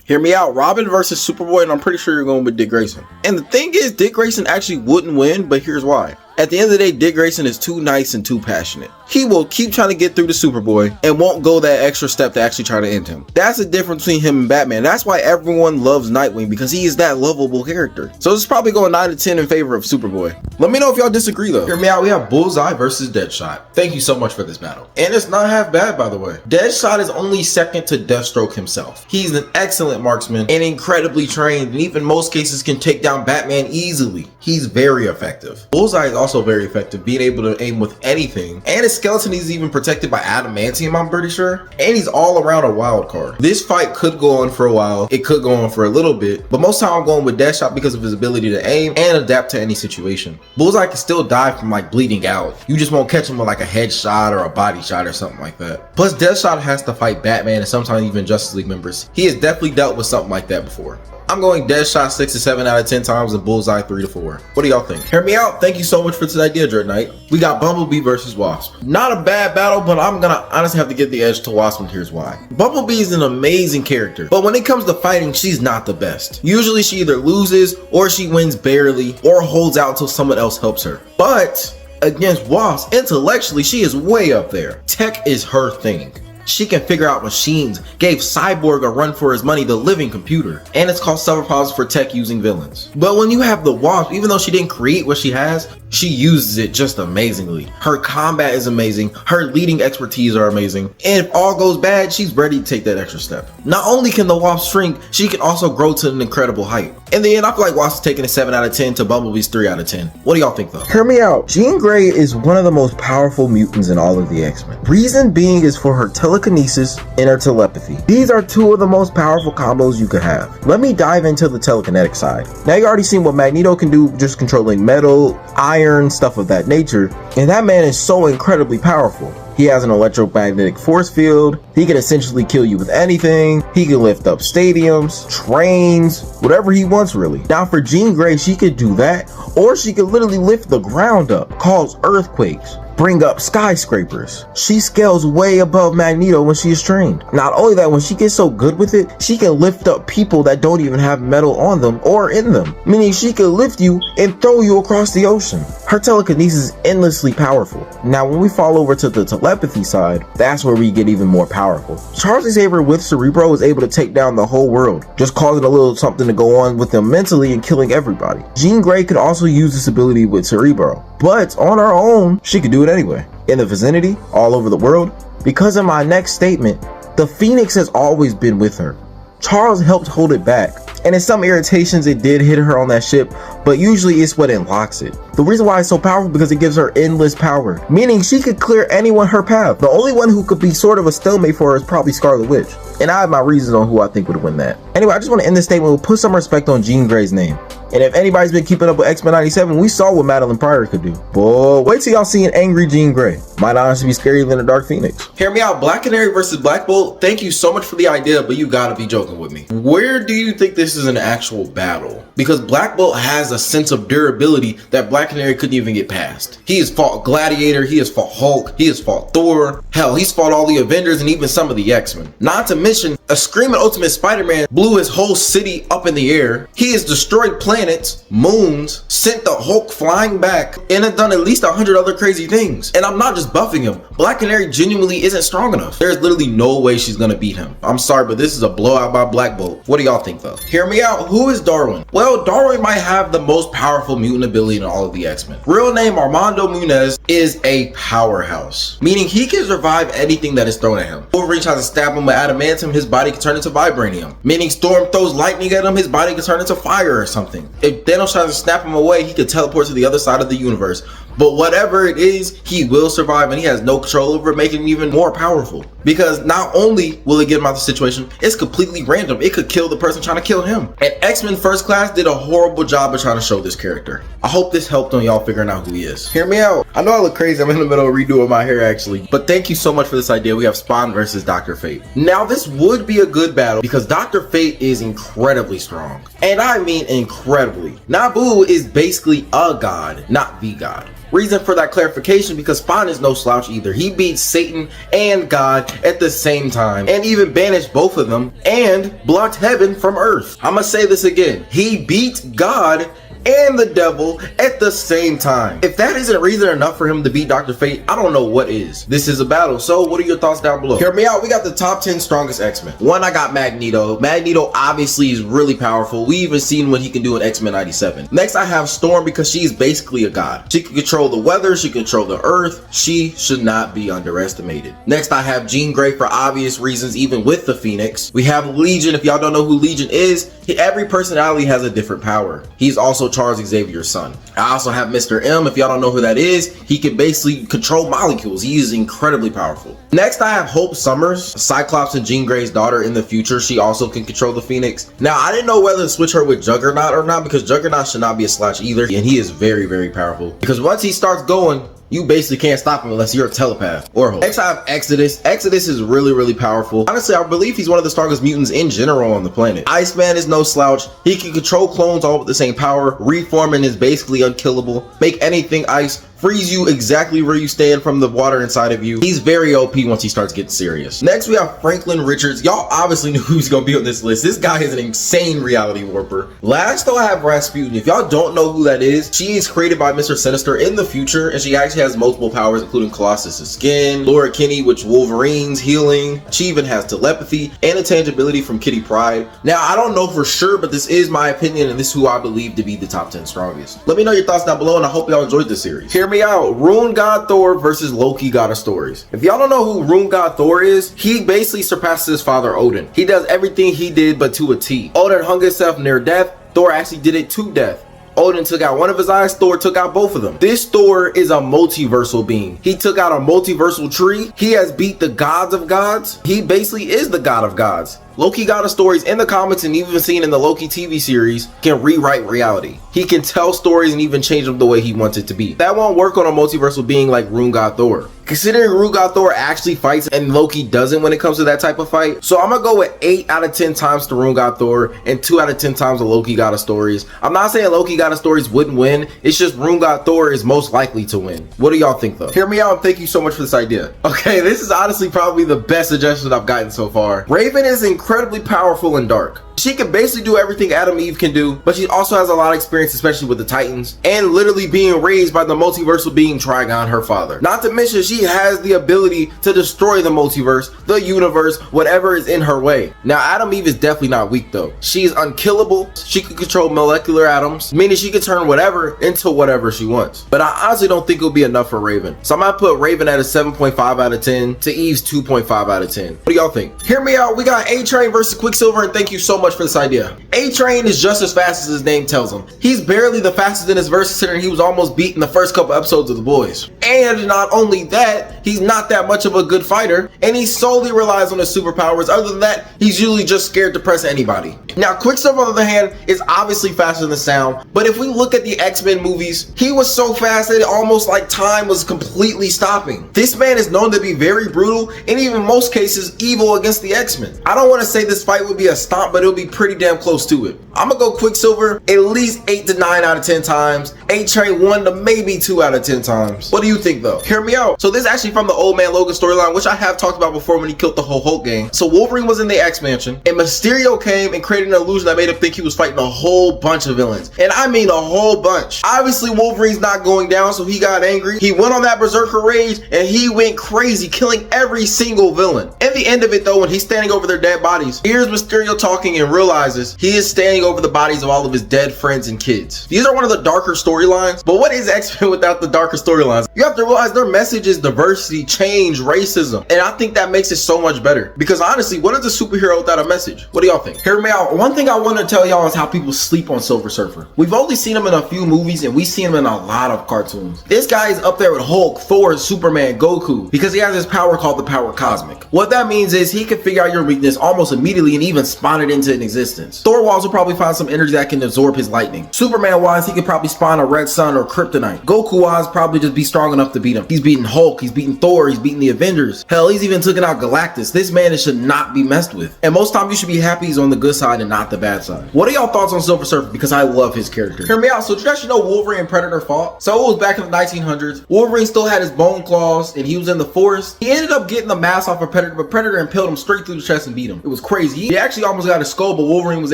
Hear me out, Robin versus Superboy, and I'm pretty sure you're going with Dick Grayson. And the thing is, Dick Grayson actually wouldn't win, but here's why. At the end of the day, Dick Grayson is too nice and too passionate. He will keep trying to get through to Superboy and won't go that extra step to actually try to end him. That's the difference between him and Batman. That's why everyone loves Nightwing, because he is that lovable character. So it's probably going 9 to 10 in favor of Superboy. Let me know if y'all disagree though. Hear me out, we have Bullseye versus Deadshot. Thank you so much for this battle. And it's not half bad, by the way. Deadshot is only second to Deathstroke himself. He's an excellent marksman and incredibly trained, and even most cases can take down Batman easily. He's very effective. Bullseye is also very effective, being able to aim with anything, and his skeleton is even protected by adamantium, I'm pretty sure, and he's all around a wild card. This fight could go on for a while, it could go on for a little bit, but most time I'm going with Deadshot because of his ability to aim and adapt to any situation. Bullseye can still die from like bleeding out, you just won't catch him with like a headshot or a body shot or something like that. Plus Deadshot has to fight Batman and sometimes even Justice League members. He has definitely dealt with something like that before. I'm going Deadshot 6 to 7 out of 10 times and Bullseye 3 to 4. What do y'all think? Hear me out. Thank you so much for this idea, Dread Knight. We got Bumblebee versus Wasp. Not a bad battle, but I'm gonna honestly have to give the edge to Wasp, and here's why. Bumblebee is an amazing character, but when it comes to fighting, she's not the best. Usually she either loses or she wins barely or holds out till someone else helps her. But against Wasp, intellectually, she is way up there. Tech is her thing. She can figure out machines, gave Cyborg a run for his money, the living computer, and it's called several problems for Tech using villains. But when you have the Wasp, even though she didn't create what she has, she uses it just amazingly. Her combat is amazing, her leading expertise are amazing, and if all goes bad, she's ready to take that extra step. Not only can the Wasp shrink, she can also grow to an incredible height. In the end, I feel like Wasp is taking a 7 out of 10 to Bumblebee's 3 out of 10. What do y'all think though? Hear me out. Jean Grey is one of the most powerful mutants in all of the X-Men. Reason being is for her telekinesis and her telepathy. These are two of the most powerful combos you could have. Let me dive into the telekinetic side. Now you already seen what Magneto can do, just controlling metal, iron, stuff of that nature, and that man is so incredibly powerful. He has an electromagnetic force field. He can essentially kill you with anything. He can lift up stadiums, trains, whatever he wants really. Now for Jean Grey, she could do that, or she could literally lift the ground up, cause earthquakes, bring up skyscrapers. She scales way above Magneto when she is trained. Not only that, when she gets so good with it, she can lift up people that don't even have metal on them or in them, meaning she can lift you and throw you across the ocean. Her telekinesis is endlessly powerful. Now when we fall over to the telepathy side, that's where we get even more powerful. Charles Xavier with Cerebro is able to take down the whole world, just causing a little something to go on with them mentally and killing everybody. Jean Grey could also use this ability with Cerebro, but on her own, she could do it anyway. In the vicinity, all over the world, because of my next statement, the Phoenix has always been with her. Charles helped hold it back, and in some irritations it did hit her on that ship, but usually it's what unlocks it. The reason why it's so powerful because it gives her endless power, meaning she could clear anyone her path. The only one who could be sort of a stalemate for her is probably Scarlet Witch, and I have my reasons on who I think would win that. Anyway, I just want to end this statement with put some respect on Jean Grey's name. And if anybody's been keeping up with X-Men 97, we saw what Madeline Pryor could do. Boy, wait till y'all see an angry Jean Grey. Might honestly be scarier than the Dark Phoenix. Hear me out, Black Canary versus Black Bolt. Thank you so much for the idea, but you gotta be joking with me. Where do you think this is an actual battle? Because Black Bolt has a sense of durability that Black Canary couldn't even get past. He has fought Gladiator, he has fought Hulk, he has fought Thor. Hell, he's fought all the Avengers and even some of the X-Men. Not to mention, a Screaming Ultimate Spider-Man blew his whole city up in the air. He has destroyed planets, moons, sent the Hulk flying back, and has done at least 100 other crazy things. And I'm not just buffing him. Black Canary genuinely isn't strong enough. There's literally no way she's gonna beat him. I'm sorry, but this is a blowout by Black Bolt. What do y'all think though? Hear me out. Who is Darwin? Well, Darwin might have the most powerful mutant ability in all of the X-Men. Real name Armando Munez is a powerhouse, meaning he can survive anything that is thrown at him. Wolverine tries to stab him with adamantium, his body can turn into vibranium. Meaning Storm throws lightning at him, his body can turn into fire or something. If Thanos tries to snap him away, he could teleport to the other side of the universe. But whatever it is, he will survive, and he has no control over it, making him even more powerful. Because not only will it get him out of the situation, it's completely random. It could kill the person trying to kill him. And X-Men First Class did a horrible job of trying to show this character. I hope this helped on y'all figuring out who he is. Hear me out. I know I look crazy. I'm in the middle of redoing my hair actually. But thank you so much for this idea. We have Spawn versus Dr. Fate. Now this would be a good battle because Dr. Fate is incredibly strong. And I mean incredibly. Nabu is basically a god, not the god. Reason for that clarification, because Spawn is no slouch either. He beats Satan and God at the same time, and even banished both of them, and blocked heaven from earth. I'ma say this again. He beat God and the devil at the same time. If that isn't reason enough for him to beat Dr. Fate, I don't know what is. This is a battle, so what are your thoughts down below? Hear me out. We got the top 10 strongest X-Men. One, I got Magneto. Magneto obviously is really powerful. We even seen what he can do in X-Men 97. Next, I have Storm, because she's basically a god. She can control the weather, she can control the earth. She should not be underestimated. Next, I have Jean Grey for obvious reasons, even with the Phoenix. We have Legion. If y'all don't know who Legion is, every personality has a different power. He's also Charles Xavier's son. I also have Mr. M. If y'all don't know who that is, he can basically control molecules. He is incredibly powerful. Next, I have Hope Summers, Cyclops and Jean Grey's daughter in the future. She also can control the Phoenix. Now, I didn't know whether to switch her with Juggernaut or not, because Juggernaut should not be a slouch either, and he is very, very powerful. Because once he starts going, you basically can't stop him unless you're a telepath or Hulk. Next, I have Exodus. Exodus is really powerful. Honestly, I believe he's one of the strongest mutants in general on the planet. Iceman is no slouch. He can control clones all with the same power. Reforming is basically unkillable. Make anything ice. Freeze you exactly where you stand from the water inside of you. He's very OP once he starts getting serious. Next, we have Franklin Richards. Y'all obviously knew who's gonna be on this list. This guy is an insane reality warper. Last, though, I have Rasputin. If y'all don't know who that is, she is created by Mr. Sinister in the future, and she actually has multiple powers, including Colossus' skin, Laura Kinney, which Wolverine's healing. She even has telepathy and intangibility from Kitty Pryde. Now, I don't know for sure, but this is my opinion, and this is who I believe to be the top 10 strongest. Let me know your thoughts down below, and I hope y'all enjoyed this series. Hear me out. Rune God Thor versus Loki God of Stories. If y'all don't know who Rune God Thor is, he basically surpasses his father Odin. He does everything he did but to a T. Odin hung himself near death. Thor actually did it to death. Odin took out one of his eyes, Thor took out both of them. This Thor is a multiversal being. He took out a multiversal tree. He has beat the gods of gods. He basically is the god of gods. Loki God of Stories in the comics, and even seen in the Loki TV series, can rewrite reality. He can tell stories and even change them the way he wants it to be. That won't work on a multiversal being like Rune God Thor. Considering Rune God Thor actually fights and Loki doesn't when it comes to that type of fight, so I'm gonna go with 8 out of 10 times to Rune God Thor and 2 out of 10 times to Loki God of Stories. I'm not saying Loki God of Stories wouldn't win, it's just Rune God Thor is most likely to win. What do y'all think though? Hear me out, and thank you so much for this idea. Okay, this is honestly probably the best suggestion I've gotten so far. Raven is incredibly powerful and dark. She can basically do everything Adam Eve can do, but she also has a lot of experience, especially with the Titans, and literally being raised by the multiversal being Trigon, her father. Not to mention, she has the ability to destroy the multiverse, the universe, whatever is in her way. Now, Adam Eve is definitely not weak though. She is unkillable. She can control molecular atoms, meaning she can turn whatever into whatever she wants. But I honestly don't think it'll be enough for Raven. So I might put Raven at a 7.5 out of 10 to Eve's 2.5 out of 10. What do y'all think? Hear me out. We got A-Train versus Quicksilver, and thank you so much for this idea. A-Train is just as fast as his name tells him. He's barely the fastest in his verse, considering he was almost beat in the first couple episodes of The Boys. And not only that, he's not that much of a good fighter, and he solely relies on his superpowers. Other than that, he's usually just scared to press anybody. Now, Quicksilver, on the other hand, is obviously faster than sound, but if we look at the X-Men movies, he was so fast that it almost like time was completely stopping. This man is known to be very brutal, and even in most cases, evil against the X-Men. I don't want to say this fight would be a stomp, but it'll be pretty damn close to it. I'm gonna go Quicksilver at least 8 to 9 out of 10 times. A-Train 1 to maybe 2 out of 10 times. What do you think though? Hear me out. So this is actually from the Old Man Logan storyline, which I have talked about before when he killed the whole Hulk gang. So Wolverine was in the X-Mansion, and Mysterio came and created an illusion that made him think he was fighting a whole bunch of villains. And I mean a whole bunch. Obviously Wolverine's not going down, so he got angry. He went on that berserker rage, and he went crazy, killing every single villain. At the end of it though, when he's standing over their dead bodies, here's Mysterio talking and realizes he is standing over the bodies of all of his dead friends and kids. These are one of the darker storylines, but what is X-Men without the darker storylines? You have to realize their message is diversity, change, racism, and I think that makes it so much better. Because honestly, what is a superhero without a message? What do y'all think? Hear me out. One thing I want to tell y'all is how people sleep on Silver Surfer. We've only seen him in a few movies, and we've seen him in a lot of cartoons. This guy is up there with Hulk, Thor, Superman, Goku, because he has this power called the power cosmic. What that means is he can figure out your weakness almost immediately and even spawn it into existence. Thor will also probably find some energy that can absorb his lightning. Superman wise, he could probably spawn a red sun or kryptonite. Goku wise, probably just be strong enough to beat him. He's beating Hulk, he's beating beating Thor, he's beating the Avengers. Hell, he's even taken out Galactus. This man should not be messed with. And most times you should be happy he's on the good side and not the bad side. What are y'all thoughts on Silver Surfer? Because I love his character. Hear me out. So did you actually know Wolverine and Predator fought? So it was back in the 1900s. Wolverine still had his bone claws and he was in the forest. He ended up getting the mask off of Predator, but Predator impaled him straight through the chest and beat him. It was crazy. He actually almost got a skull, but Wolverine was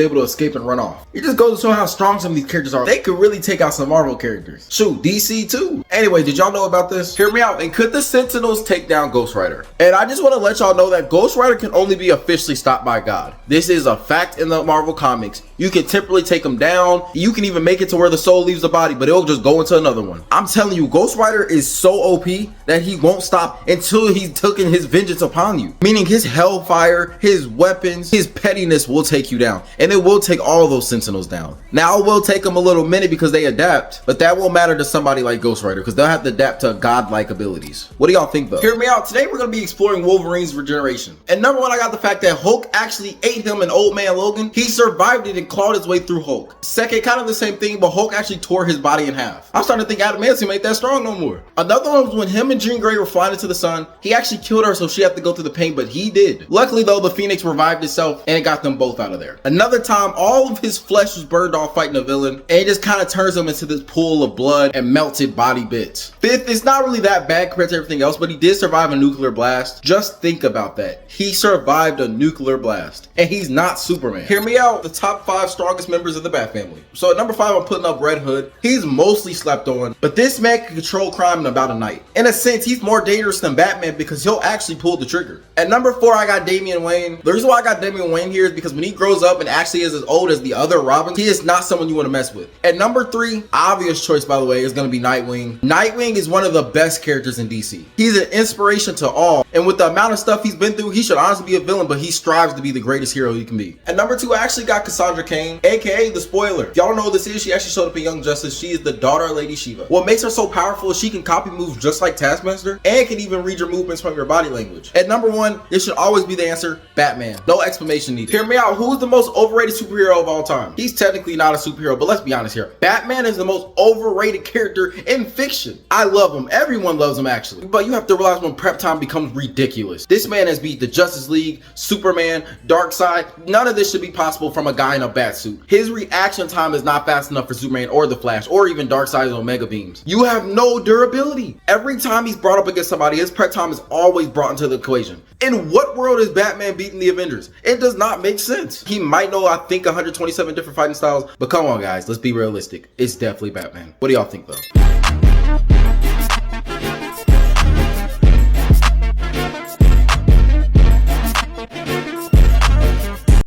able to escape and run off. It just goes to show how strong some of these characters are. They could really take out some Marvel characters. Shoot, DC too. Anyway, did y'all know about this? Hear me out. And could the Sentinels take down Ghost Rider? And I just want to let y'all know that Ghost Rider can only be officially stopped by God. This is a fact in the Marvel comics. You can temporarily take him down. You can even make it to where the soul leaves the body, but it'll just go into another one. I'm telling you, Ghost Rider is so OP that he won't stop until he's taken his vengeance upon you. Meaning his hellfire, his weapons, his pettiness will take you down. And it will take all those Sentinels down. Now it will take them a little minute because they adapt, but that won't matter to somebody like Ghost Rider because they'll have to adapt to godlike abilities. What do y'all think though? Hear me out. Today we're going to be exploring Wolverine's regeneration. And number one, I got the fact that Hulk actually ate him and Old Man Logan. He survived it and clawed his way through Hulk. Second, kind of the same thing, but Hulk actually tore his body in half. I'm starting to think adamantium ain't that strong no more. Another one was when him and Jean Grey were flying into the sun. He actually killed her so she had to go through the pain, but he did. Luckily though, the Phoenix revived itself and it got them both out of there. Another time, all of his flesh was burned off fighting a villain, and it just kind of turns him into this pool of blood and melted body bits. Fifth, it's not really that bad compared to everything else, but he did survive a nuclear blast. Just think about that. He survived a nuclear blast, and he's not Superman. Hear me out. The top 5 strongest members of the Bat family. So at number 5, I'm putting up Red Hood. He's mostly slept on, but this man can control crime in about a night. In a sense, he's more dangerous than Batman because he'll actually pull the trigger. At number 4, I got Damian Wayne. The reason why I got Damian Wayne here is because when he grows up and actually is as old as the other Robins, he is not someone you want to mess with. At number 3, obvious choice by the way, is going to be Nightwing. Nightwing is one of the best characters in DC. He's an inspiration to all, and with the amount of stuff he's been through, he should honestly be a villain, but he strives to be the greatest hero he can be. At number 2, I actually got Cassandra Cain, aka the Spoiler. If y'all don't know who this is, she actually showed up in Young Justice. She is the daughter of Lady Shiva. What makes her so powerful is she can copy moves just like Taskmaster and can even read your movements from your body language. At number 1, this should always be the answer, Batman. No explanation needed. Hear me out. Who's the most overrated superhero of all time? He's technically not a superhero, but let's be honest here. Batman is the most overrated character in fiction. I love him. Everyone loves him actually. But you have to realize when prep time becomes ridiculous. This man has beat the Justice League, Superman, Darkseid. None of this should be possible from a guy in a bat suit. His reaction time is not fast enough for Superman or the Flash or even Darkseid's Omega beams. You have no durability. Every time he's brought up against somebody, his prep time is always brought into the equation. In what world is Batman beating the Avengers? It does not make sense. He might know, I think, 127 different fighting styles, but come on guys, let's be realistic. It's definitely Batman. What do y'all think though?